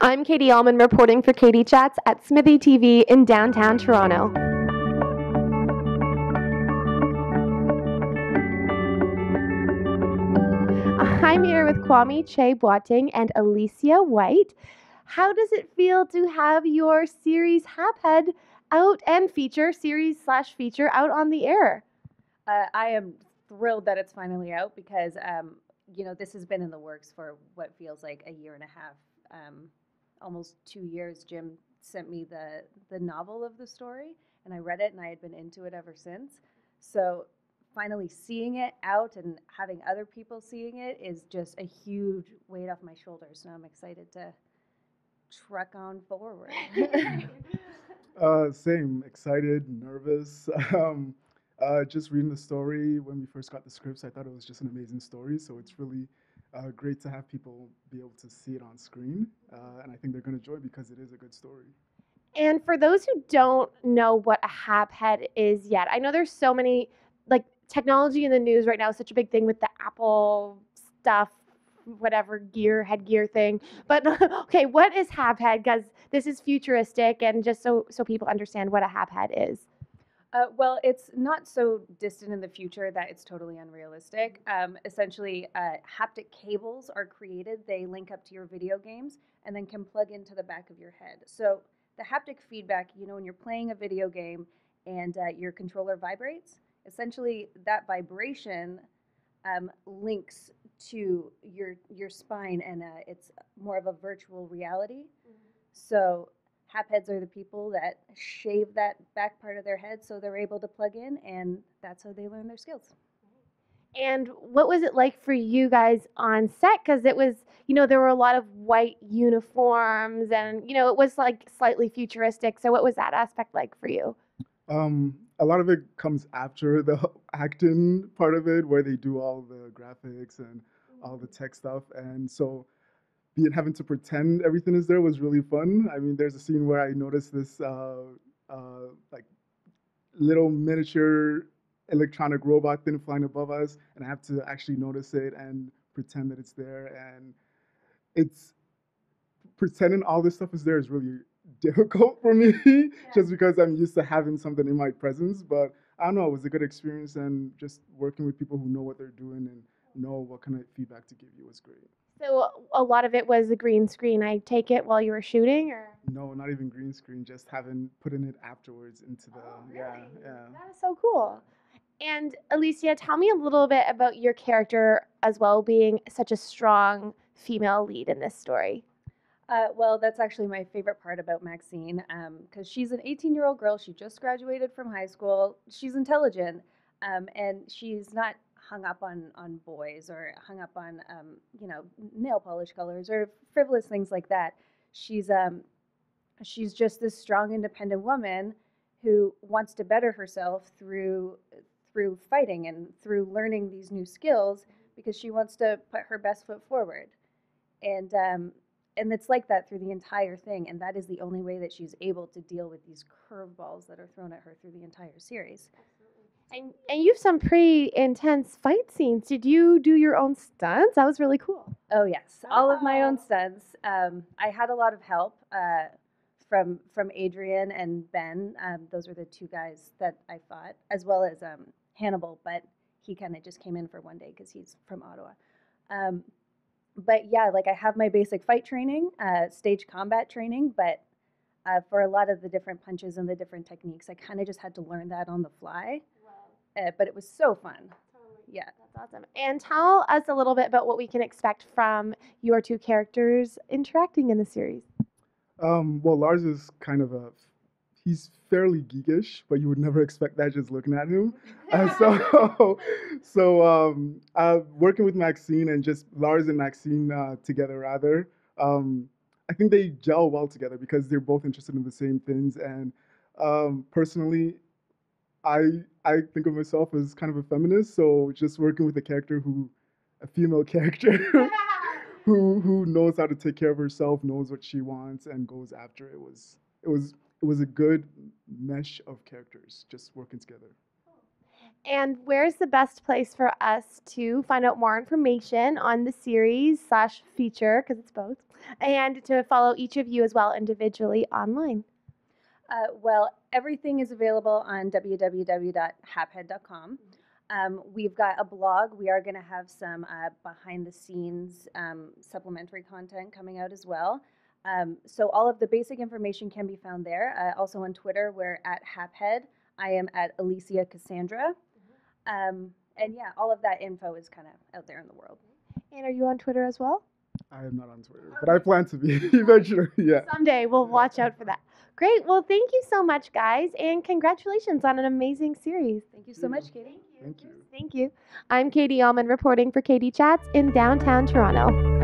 I'm Katie Uhlmann reporting for Katie Chats at SMITHEE TV in downtown Toronto. I'm here with Kwame Kyei-Boateng and Elysia White. How does it feel to have your series Haphead out and series/feature out on the air? I am thrilled that it's finally out because, this has been in the works for what feels like a year and a half, almost 2 years. Jim sent me the novel of the story, and I read it, and I had been into it ever since. So finally seeing it out and having other people seeing it is just a huge weight off my shoulders. So I'm excited to truck on forward. Same, excited, nervous. Just reading the story when we first got the scripts, I thought it was just an amazing story. So it's really great to have people be able to see it on screen. And I think they're going to enjoy it because it is a good story. And for those who don't know what a Haphead is yet, I know there's so many, like, technology in the news right now is such a big thing with the Apple stuff, whatever headgear thing. But okay, what is Haphead? Because this is futuristic, and just so people understand what a Haphead is. Well, it's not so distant in the future that it's totally unrealistic. Essentially, haptic cables are created. They link up to your video games and then can plug into the back of your head. So the haptic feedback, when you're playing a video game and your controller vibrates, essentially that vibration links to your spine, and it's more of a virtual reality. So Hapheads are the people that shave that back part of their head so they're able to plug in, and that's how they learn their skills. And what was it like for you guys on set? Because it was, there were a lot of white uniforms, and, it was like slightly futuristic. So what was that aspect like for you? A lot of it comes after the acting part of it, where they do all the graphics and all the tech stuff. And so having to pretend everything is there was really fun. I mean, there's a scene where I noticed this like little miniature electronic robot thing flying above us, and I have to actually notice it and pretend that it's there. And it's pretending all this stuff is there is really difficult for me, just because I'm used to having something in my presence. But I don't know, it was a good experience, and just working with people who know what they're doing and know what kind of feedback to give you was great. So a lot of it was a green screen, I take it, while you were shooting, or? No, not even green screen, just putting it afterwards into the, really? yeah. That is so cool. And Elysia, tell me a little bit about your character as well, being such a strong female lead in this story. Well, that's actually my favorite part about Maxine, because she's an 18-year-old girl. She just graduated from high school. She's intelligent, and she's not hung up on boys or hung up on, nail polish colors or frivolous things like that. She's just this strong, independent woman who wants to better herself through fighting and through learning these new skills, because she wants to put her best foot forward. And it's like that through the entire thing, and that is the only way that she's able to deal with these curveballs that are thrown at her through the entire series. And you have some pretty intense fight scenes. Did you do your own stunts? That was really cool. Oh yes, all of my own stunts. I had a lot of help from Adrian and Ben. Those were the two guys that I fought, as well as Hannibal, but he kind of just came in for one day because he's from Ottawa. But yeah, like I have my basic fight training, stage combat training, but for a lot of the different punches and the different techniques, I kind of just had to learn that on the fly. Wow. But it was so fun. Totally. Yeah. That's awesome. And tell us a little bit about what we can expect from your two characters interacting in the series. Well, Lars is kind of he's fairly geekish, but you would never expect that just looking at him. Working with Maxine, and just Lars and Maxine together rather, I think they gel well together because they're both interested in the same things. And personally, I think of myself as kind of a feminist, so just working with a female character who knows how to take care of herself, knows what she wants, and goes after it was a good mesh of characters just working together. And where's the best place for us to find out more information on the series / feature, because it's both, and to follow each of you as well individually online? Well, everything is available on www.haphead.com. We've got a blog. We are going to have some behind-the-scenes supplementary content coming out as well. So all of the basic information can be found there. Also on Twitter, we're at Haphead. I am at Elysia Cassandra. And yeah, all of that info is kind of out there in the world. And are you on Twitter as well? I am not on Twitter, but I plan to be eventually. Yeah. Someday we'll watch out for that. Great. Well, thank you so much, guys, and congratulations on an amazing series. Thank you so much, Katie. Thank you. Thank you. I'm Katie Uhlmann reporting for Katie Chats in downtown Toronto.